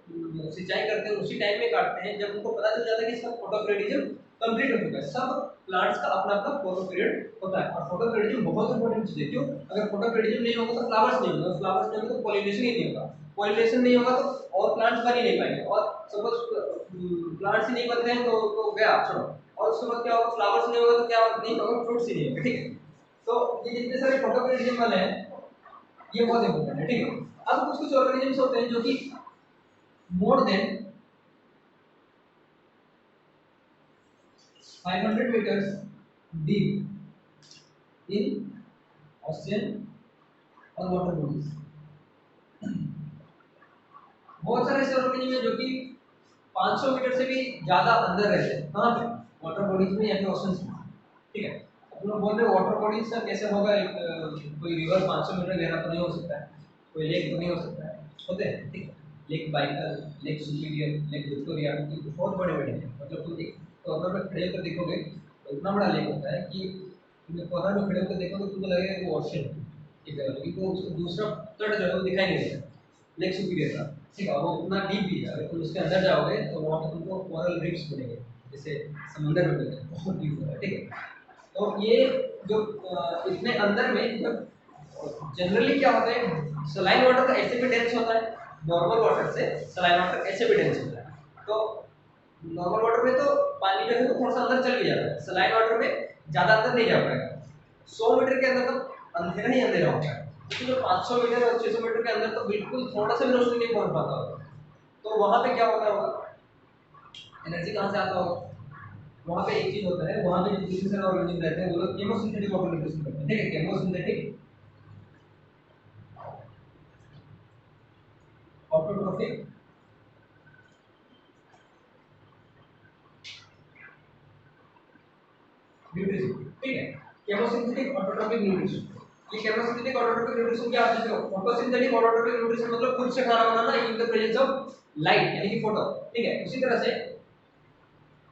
Speaker 1: सिंचाई करते हैं, उसी टाइम में काटते हैं जब उनको पता चल जाता है कि इसका फोटो पीरियड कंप्लीट हो चुका है। सब प्लांट्स का अपना अपना फोटो पीरियड होता है, और फोटो पीरियड बहुत इंपॉर्टेंट चीज है। क्यों, अगर फोटो पीरियड नहीं होगा तो फ्लावर्स नहीं होगा, फ्लावर्स नहीं होगा तो पॉलिनेशन ही नहीं होगा, पॉलिनेशन नहीं होगा तो और प्लांट्स बन ही नहीं पाएंगे, और सपोज प्लांट्स ही नहीं बन रहे हैं तो गया छोड़ो, और उसके बाद क्या होगा, फ्लावर्स नहीं होगा तो क्या नहीं होगा, फ्रूट्स ही नहीं होंगे, ठीक है। तो ये जितने सारे फोटो पीरियड वाले हैं ये बहुत इंपॉर्टेंट है, ठीक है। अब कुछ कुछ ऑर्गेनिजम्स होते हैं जो कि more than 500 meters deep in ocean और water bodies। बहुत सारे ऐसे ऑर्गेनिज्म हैं जो कि 500 मीटर से भी ज्यादा अंदर रहते हैं, कहाँ पे, वाटर बॉडीज में या फिर ओशंस में, ठीक है। अब लोग बोल रहे हैं वाटर बॉडीज का कैसे होगा, एक कोई रिवर 500 मीटर गहरा तो नहीं हो सकता है, कोई लेक तो नहीं हो सकता है, होते हैं, ठीक है। Lake Baikal, lake superior, lake Victoria, ये बहुत बड़े बड़े हैं। मतलब तुम एक कॉर्नर में खड़े होकर देखोगे तो इतना बड़ा लेक होता है कि तुम कॉर्नर में खड़े होकर देखोगे तो तुमको लगेगा वो ओशन है, ठीक है, लेकिन वो उसका दूसरा तट जो है वो दिखाई नहीं देता, लेक सुपीरियर का, ठीक है। वो उतना डीप भी है, अगर तुम उसके अंदर जाओगे तो वहाँ पर तुमको कोरल रीफ्स मिलेंगे, जैसे समुद्र में मिलते हैं, बहुत डीप होता है, ठीक है। तो ये जो इतने अंदर में जब जनरली क्या होता है, सलाइन वाटर का ऐसे भी डेंस होता है, नॉर्मल वाटर से सलाइन वाटर ऐसे भी डेंस होता है। तो नॉर्मल वाटर में तो पानी जो है वो थोड़ा सा अंदर चल भी जाता है, सलाइन वाटर में ज़्यादा अंदर नहीं जा पाएगा। 100 मीटर के अंदर तो अंधेरा ही अंधेरा होता है, क्योंकि जो 500 मीटर और 600 मीटर के अंदर तो बिल्कुल थोड़ा सा भी रोशनी नहीं पहुंच पाता होगा। तो वहाँ पे क्या होता होगा, एनर्जी कहाँ से आता होगा, वहाँ पे एक चीज होता है, वहाँ पे जो जितने सारे ऑर्गेनिज्म रहते हैं वो लोग केमोसिंथेटिक ऑर्गेनिज्म करते हैं, ठीक है, केमोसिंथेटिक ऑटोट्रॉफिक न्यूट्रिशन, ठीक है। केमोसिंथेटिक ऑटोट्रॉफिक न्यूट्रिशन, ये केमोसिंथेटिक ऑटोट्रॉफिक न्यूट्रिशन क्या होता है, फोटोसिंथेटिक ऑटोट्रॉफिक न्यूट्रिशन मतलब खुद से खाना बनाना in the presence of light यानी कि फोटो, ठीक है। उसी तरह से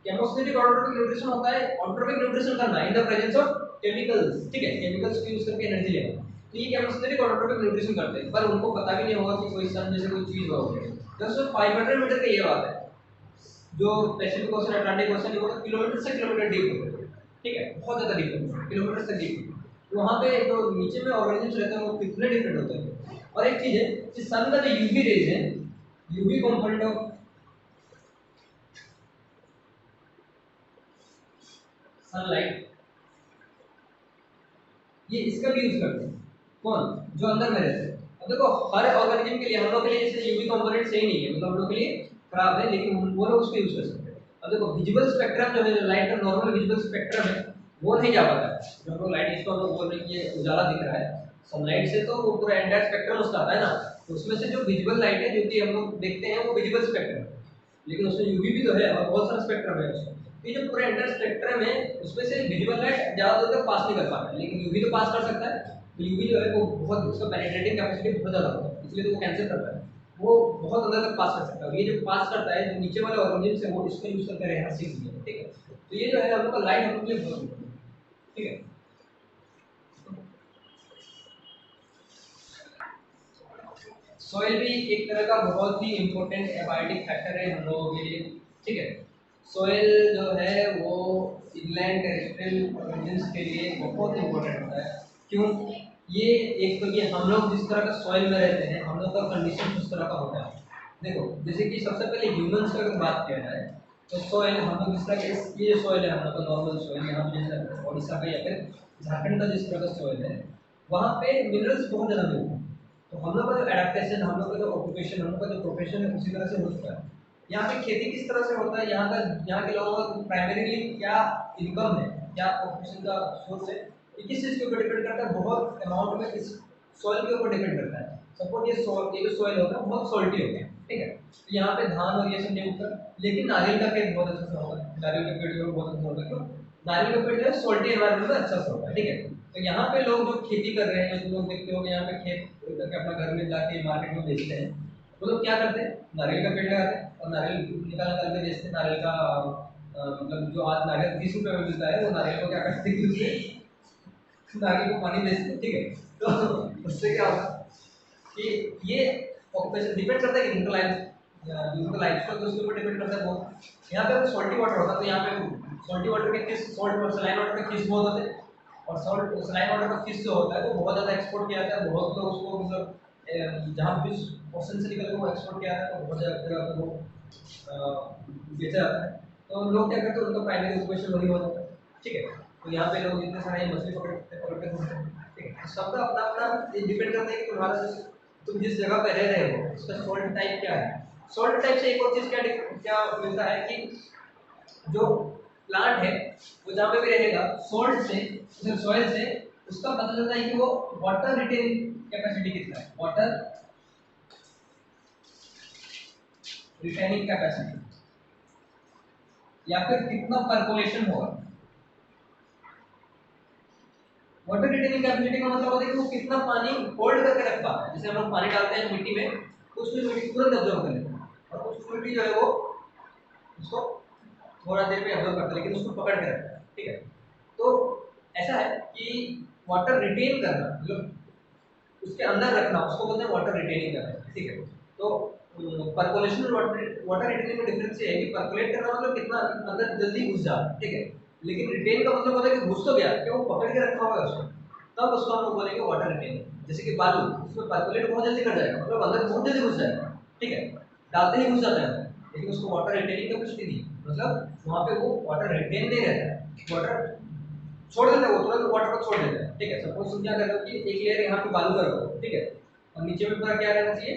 Speaker 1: केमोसिंथेटिक ऑटोट्रॉफिक न्यूट्रिशन होता है ऑटोट्रॉफिक न्यूट्रिशन करना इन द प्रेजेंस ऑफ केमिकल्स, ठीक है, केमिकल्स को यूज करके एनर्जी लेना। तो ये केमोसिंथेटिक ऑटोट्रॉफिक न्यूट्रिशन करते हैं, पर उनको पता भी नहीं होगा कि कोई सन जैसे कोई चीज होगी, दोस्तों 500 मीटर की ये बात है, जो पैसिफिक ओशन अटलांटिक ओशन है वो तो किलोमीटर से किलोमीटर डीप होते हैं, ठीक है, बहुत ज़्यादा डीप होते हैं, किलोमीटर से डीप। तो वहाँ पे जो नीचे में ऑर्गेनिजम्स रहते हैं वो कितने डिफरेंट होते हैं। और एक चीज़ है कि सन का जो यूवी रेज है, यूवी कंपोनेंट ऑफ सनलाइट, ये इसका भी यूज करते हैं। कौन? जो अंदर में रहते हैं। अब देखो हर ऑर्गेनिज्म के लिए, हम लोग के लिए जैसे यूवी कंपोनेंट सही नहीं है, मतलब हम लोग के लिए खराब है, लेकिन वो लोग उसको यूज कर सकते हैं। अब देखो विजिबल स्पेक्ट्रम जो है, लाइट का नॉर्मल विजिबल स्पेक्ट्रम है, वो नहीं जा पाता है। जो हम लोग लाइट, इसको हम लोग बोल रहे हैं कि ये उजाला दिख रहा है सनलाइट से, तो वो पूरा एंटायर स्पेक्ट्रम उसका आता है ना। तो उसमें से जो विजिबल लाइट है, जो कि हम लोग देखते हैं, वो विजिबल स्पेक्ट्रम है, लेकिन उसमें यूवी भी तो है और बहुत सारा स्पेक्ट्रम है उसमें। ये जो पूरा एंटायर स्पेक्ट्रम है, उसमें से विजिबल लाइट ज़्यादा दूर तक पास नहीं कर पाता है, लेकिन यूवी तो पास कर सकता है। तो यूवी जो है वो बहुत, उसका पेनिट्रेटिंग कैपेसिटी बहुत ज़्यादा होता है, इसलिए तो वो कैंसिल करता है, वो बहुत अंदर तक पास कर सकता है। ये जो पास करता है, जो नीचे वाले ऑर्गेनिज्म से, वो इसको यूज करके रहना सीख लिया, ठीक है। तो ये जो है हम लोग का लाइट हम लोग के लिए बहुत important है, ठीक है। सॉइल भी एक तरह का बहुत ही इंपॉर्टेंट एबायोटिक फैक्टर है हम लोगों के लिए, ठीक है। सॉइल जो है वो इनलैंड टेरेस्ट्रियल ऑर्गेनिजम्स के लिए बहुत इंपॉर्टेंट होता है। क्यों? ये एक तो ये हम लोग जिस तरह का सॉइल में रहते हैं, हम लोग का कंडीशन उस तरह का होता है। देखो जैसे कि सबसे पहले ह्यूमंस की अगर बात किया जाए, तो सॉइल हम लोग जिस तरह के, ये सॉइल है हम लोग का नॉर्मल सॉइल, यहाँ पे जैसे उड़ीसा का या फिर झारखंड का जिस तरह का सॉइल है, वहाँ पे मिनरल्स बहुत ज़्यादा मिलते हैं। तो हम लोग का जो एडेप्टेशन, हम लोग का जो ऑक्यूपेशन, हम लोग का जो प्रोफेशन है, उसी तरह से हो चुका है। यहाँ पे खेती किस तरह से होता है, यहाँ का, यहाँ के लोगों का प्राइमरीली क्या इनकम है, क्या ऑक्यूपेशन का सोर्स है, ये किस चीज़ के ऊपर डिपेंड करता है, बहुत अमाउंट में इस सॉइल के ऊपर डिपेंड करता है। सपोज ये जो सॉइल होता है बहुत सॉल्टी होता है, ठीक है, तो यहाँ पे धान और ये सब नहीं उगता, लेकिन नारियल का पेड़ बहुत अच्छा सा होता है, नारियल के पेड़ जो बहुत अच्छा होता है। क्यों? नारियल का पेड़ जो है सॉल्टी एनवायरमेंट में अच्छा सा होता है, ठीक है। तो यहाँ पे लोग जो खेती कर रहे हैं, जो लोग देखते हो यहाँ पे खेत करके अपना घर में जाके मार्केट में बेचते हैं, वो लोग क्या करते हैं, नारियल का पेड़ लगाते हैं और नारियल निकाल निकाल के बेचते हैं। नारियल का मतलब जो आज नारियल 30 रुपये में मिलता है, वो नारियल को क्या करते हैं कि उससे नारियल को पानी बेचते हैं, ठीक है। तो उससे क्या होगा कि ये ऑक्यूपेशन डिपेंड करता है कि इनका लाइफ स्टाइल उसके ऊपर डिपेंड करता है बहुत। यहाँ पे अगर सॉल्टी वाटर होता है, तो यहाँ पे सॉल्टी वाटर के फिश, सॉल्ट और सलाइन वाटर के फिश बहुत होते हैं, और सॉल्ट सलाइन वाटर का फिश जो होता है वो बहुत ज़्यादा एक्सपोर्ट किया जाता है, बहुत लोग उसको मतलब जहाँ फिश ओशन से निकल के वो एक्सपोर्ट किया जाता है, तो बहुत ज़्यादा जगह पे वो बेचा जाता है। तो लोग क्या करते हैं, उनका प्राइमरी ऑक्यूपेशन वही हो जाता है, ठीक है। तो यहाँ पे लोग इतने सारे मछली पकड़ते हैं, ठीक है। सबका अपना अपना डिपेंड करता है कि तुम्हारा तुम जिस जगह पे रह रहे हो उसका सॉल्ट टाइप क्या है। सॉल्ट टाइप से एक और चीज़ क्या क्या मिलता है कि जो प्लांट है वो जहाँ पे भी रहेगा सॉल्ट से, सॉइल से, उसका पता चलता है कि वो वाटर रिटेनिंग कैपेसिटी कितना है, वाटर रिटेनिंग कैपेसिटी, या फिर कितना पर्कोलेशन होगा। वाटर रिटेनिंग कैपेसिटी का मतलब होता है कि वो कितना पानी होल्ड करके रख पाता है। जैसे हम लोग पानी डालते हैं मिट्टी में, कुछ मिट्टी तुरंत एब्जॉर्ब कर लेता है, और कुछ मिट्टी जो है वो उसको थोड़ा देर में एब्जॉर्ब करता है, लेकिन उसको पकड़ के रखता है, ठीक है। तो ऐसा है कि वाटर रिटेन करना, मतलब उसके अंदर रखना, उसको बोलते हैं वाटर रिटेनिंग करना, ठीक है। तो परकोलेशन और वाटर रिटेनिंग में डिफरेंस ये है कि परकोलेट करना मतलब कितना अंदर जल्दी घुस जाए, ठीक है, लेकिन रिटेन का मतलब होता है कि घुस तो गया, कि वो पकड़ के रखा हुआ है उसको, तब उसको हम लोग बोलेंगे वाटर रिटेनिंग। जैसे कि बालू, उसमें परकोलेट बहुत जल्दी कर जाएगा, मतलब अंदर बहुत जल्दी घुस जाएगा, ठीक है, डालते ही घुस जाता है, लेकिन उसको वाटर रिटेनिंग कैपेसिटी नहीं, मतलब वहाँ पे वो वाटर रिटेन नहीं रहता है, वाटर छोड़ देता है, वो तुरंत वाटर को छोड़ देता है, ठीक है। सपोज तुम क्या कर रहे हो कि एक लेयर यहाँ पे बालू का रखो, ठीक है, और नीचे में पूरा क्या रहना चाहिए,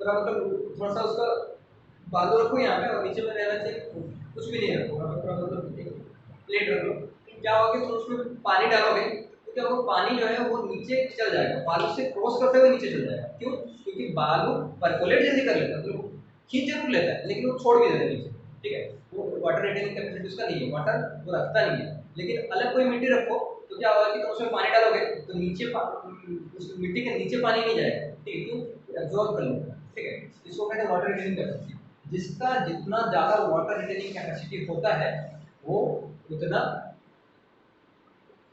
Speaker 1: पूरा मतलब थोड़ा सा उसका बालू रखो यहाँ पे, और नीचे में रहना चाहिए कुछ भी नहीं रखो, वहाँ पे पूरा मतलब एक प्लेट रख लो। क्या होगा कि तुम उसमें पानी डालोगे, तो क्या होगा, पानी जो है वो नीचे चल जाएगा, बालू से क्रॉस करते हुए नीचे चल जाएगा। क्यों? क्योंकि बालू परकोलेट जल्दी कर लेता है, मतलब खींच जरूर लेता है, लेकिन वो छोड़ भी देता है नीचे, ठीक है। वो वाटर रिटेनिंग कैपेसिटी उसका नहीं है, वाटर वो रखता नहीं है। लेकिन अलग कोई मिट्टी रखो, तो क्या होगा कि तुम उसमें पानी डालोगे तो नीचे उस मिट्टी के नीचे पानी नहीं जाएगा, ठीक है, क्यों? एब्जॉर्ब कर लेगा, ठीक है। इसको कहते हैं वाटर रिटेनिंग कैपेसिटी। जिसका जितना ज़्यादा वाटर रिटेनिंग कैपेसिटी होता है, वो उतना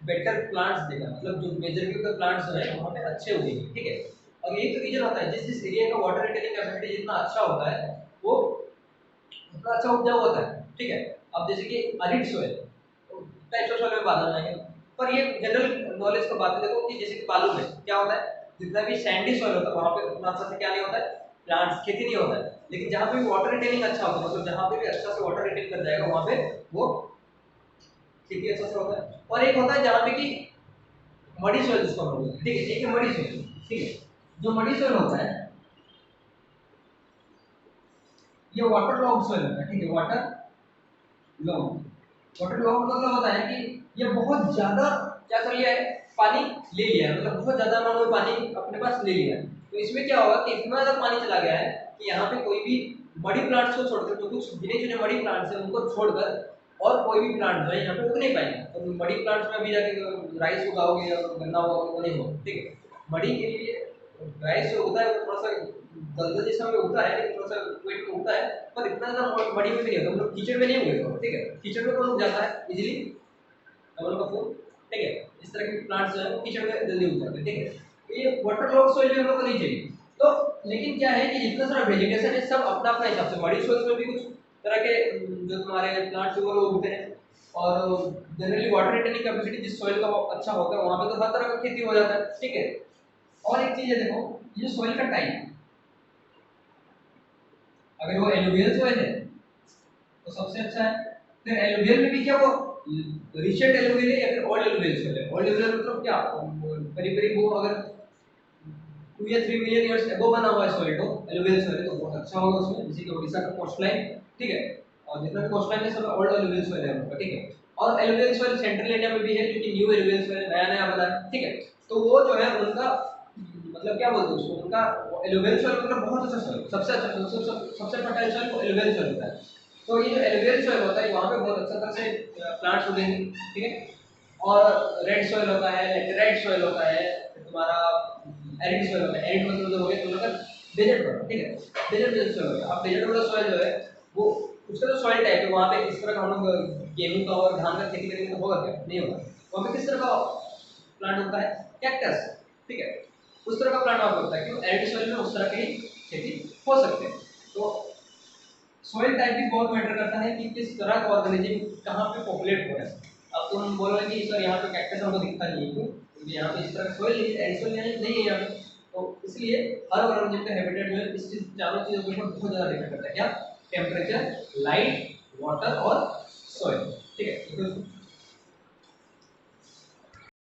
Speaker 1: बेटर प्लांट्स देगा, मतलब जो मेजर के प्लांट्स जो है वहाँ पे अच्छे उगेंगे, ठीक है। और यही तो रीजन होता है, जिस जिस एरिया का वाटर रिटेनिंग कैपेसिटी जितना अच्छा होता है वो उतना अच्छा उपजाऊ होता है। ठीक है, अब जैसे कि arid soil, types of soil में बात आ जाएंगे, पर ये जनरल नॉलेज का बात है। देखो कि जैसे कि बालू में क्या होता है, जितना भी सैंडी सोइल होता है वहां पे उतना अच्छा से क्या नहीं होता है, प्लांट्स खेती नहीं होता है। लेकिन जहाँ पे भी वाटर रिटेनिंग अच्छा होता है, मतलब जहाँ पे भी अच्छा से वाटर रिटेन कर जाएगा वहां पे वो खेती अच्छा से होता है। और एक होता है जहाँ पे कि मडी सोइल जिसको हम बोलते हैं, ठीक है, एक है मडी सोइल। ठीक है, जो मडी सोइल होता है ये वाटर लॉग सोइल होता है। ठीक है, वाटर लॉग मतलब होता है कि ये बहुत ज्यादा क्या कर लिया है, पानी ले लिया है, मतलब बहुत ज्यादा अमाउंट में पानी अपने पास ले लिया है। तो इसमें क्या होगा कि इतना ज्यादा पानी चला गया है कि यहाँ पे कोई भी मडी प्लांट्स को छोड़कर, जो कुछ गिने चुने मडी प्लांट्स हैं उनको छोड़कर और कोई भी प्लांट जो है यहाँ पे उग नहीं पाएंगे। तो मडी प्लांट्स में अभी जाके राइस उगाओगे या गन्ना उगाओगे वो नहीं होगा। ठीक है, मडी के लिए राइस जो होता है वो थोड़ा सा दलदल जैसा में उगता है, लेकिन थोड़ा सा वेट में उगता है, पर इतना ज्यादा मडी में भी नहीं होता, मतलब कीचड़ में नहीं उगेगा। ठीक है, कीचड़ में कौन उग जाता है इजीली, डबल का फूल। ठीक है, इस तरह के प्लांट्स जो है वो कीचड़ में जल्दी उग जाते हैं। ठीक है, तो ये वाटर लॉग सोइल भी हम लोग को नहीं चाहिए। तो लेकिन क्या है कि जितना सारा वेजिटेशन है सब अपना अपना हिसाब से, मडी सोइल में भी कुछ तरह के जो तुम्हारे प्लांट्स वो उगते हैं, और जनरली वाटर रिटेनिंग कैपेसिटी जिस सॉइल का अच्छा होता है वहां पे तो हर तरह का खेती हो जाता है। ठीक है, और एक चीज है, देखो ये सॉइल का टाइप, अगर वो एलुवियल सॉइल है तो सबसे अच्छा है। फिर एलुवियल में भी क्या वो रिसेंट एलुवियल है या फिर ओल्ड एलुवियल सॉइल है? ओल्ड एलुवियल मतलब क्या, करीब करीब वो अगर 2 या 3 मिलियन ईयर्स एगो बना हुआ है सॉइल, तो एलुवियल सॉइल है तो बहुत अच्छा होगा उसमें, जैसे कि ओडिशा का कोस्टलाइन। ठीक है, और जितना भी कोस्टलाइन है सब ओल्ड एलुवियल सॉइल है उनका। ठीक है, और एलुवियल सॉइल सेंट्रल इंडिया में भी है जो कि न्यू एलुवियल सॉइल नया नया बना है। ठीक है, तो वो जो है उनका मतलब क्या बोलते हैं उसको, उनका एलुवियल सॉइल मतलब बहुत अच्छा सॉइल, सबसे अच्छा सबसे फर्टाइल सॉइल वो एलुवियल सॉइल होता है। तो ये जो एलुवियल सॉइल होता है वहाँ पे बहुत अच्छा तरह से प्लांट्स उगेंगे। ठीक है, और रेड सॉइल होता है, लेटेराइट सॉइल होता है, तुम्हारा एरिड सॉइल होता है। एरिड मतलब जो हो गया तुम लोग का डेजर्ट वाला। ठीक है, डेजर्ट सॉइल होता है। अब डेजर्ट वाला सॉइल जो है वो उसका जो सॉइल टाइप है वहाँ पे इस तरह का हम लोग गेहूं का और धान का खेती करेंगे तो होगा क्या, नहीं होगा। वहाँ पे किस तरह का प्लांट होता है, कैक्टस। ठीक है, उस तरह का प्लांट वहाँ पे होता है, क्योंकि एरिड सॉइल में उस तरह की खेती हो सकते हैं। तो सॉइल टाइप भी बहुत मैटर करता है कि किस तरह का ऑर्गेनिज्म कहाँ पे पॉपुलेट हो रहा है। अब तुम बोलोगे कि सर यहाँ पे कैक्टस हमको दिखता नहीं है, क्यों, क्योंकि यहाँ पे इस तरह का सॉइल नहीं है यहाँ पे। तो इसलिए हर ऑर्गेनिज्म का हैबिटेट जो है इस चीज चारों चीजों के ऊपर बहुत ज्यादा डिपेंड करता है। क्या, टेम्परेचर, लाइट, वाटर और सॉइल। ठीक है, तो